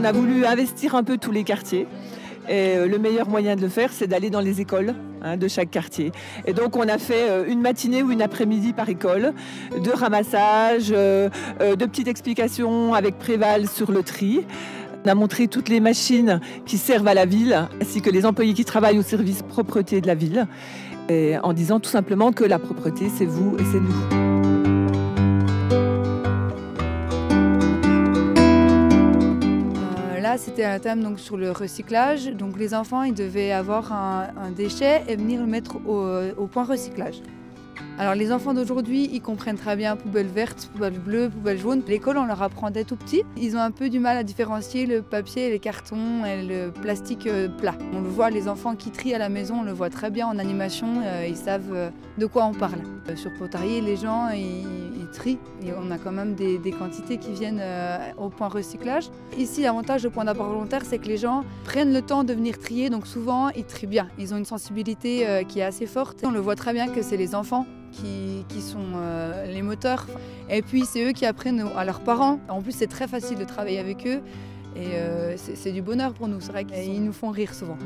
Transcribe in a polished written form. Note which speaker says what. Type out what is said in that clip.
Speaker 1: On a voulu investir un peu tous les quartiers. Et le meilleur moyen de le faire, c'est d'aller dans les écoles de chaque quartier. Et donc on a fait une matinée ou une après-midi par école, de ramassage, de petites explications avec Préval sur le tri. On a montré toutes les machines qui servent à la ville, ainsi que les employés qui travaillent au service propreté de la ville, et en disant tout simplement que la propreté, c'est vous et c'est nous.
Speaker 2: Là, c'était un thème donc, sur le recyclage. Donc les enfants, ils devaient avoir un déchet et venir le mettre au point recyclage. Alors les enfants d'aujourd'hui, ils comprennent très bien poubelle verte, poubelle bleue, poubelle jaune. L'école, on leur apprendait tout petit. Ils ont un peu du mal à différencier le papier, les cartons et le plastique plat. On le voit, les enfants qui trient à la maison, on le voit très bien en animation. Ils savent de quoi on parle. Sur Potarier, les gens, ils trient. Et on a quand même des quantités qui viennent au point recyclage. Ici, l'avantage du point d'apport volontaire, c'est que les gens prennent le temps de venir trier. Donc souvent, ils trient bien. Ils ont une sensibilité qui est assez forte. On le voit très bien que c'est les enfants qui sont les moteurs. Et puis c'est eux qui apprennent à leurs parents. En plus c'est très facile de travailler avec eux et c'est du bonheur pour nous. C'est vrai qu'ils nous font rire souvent.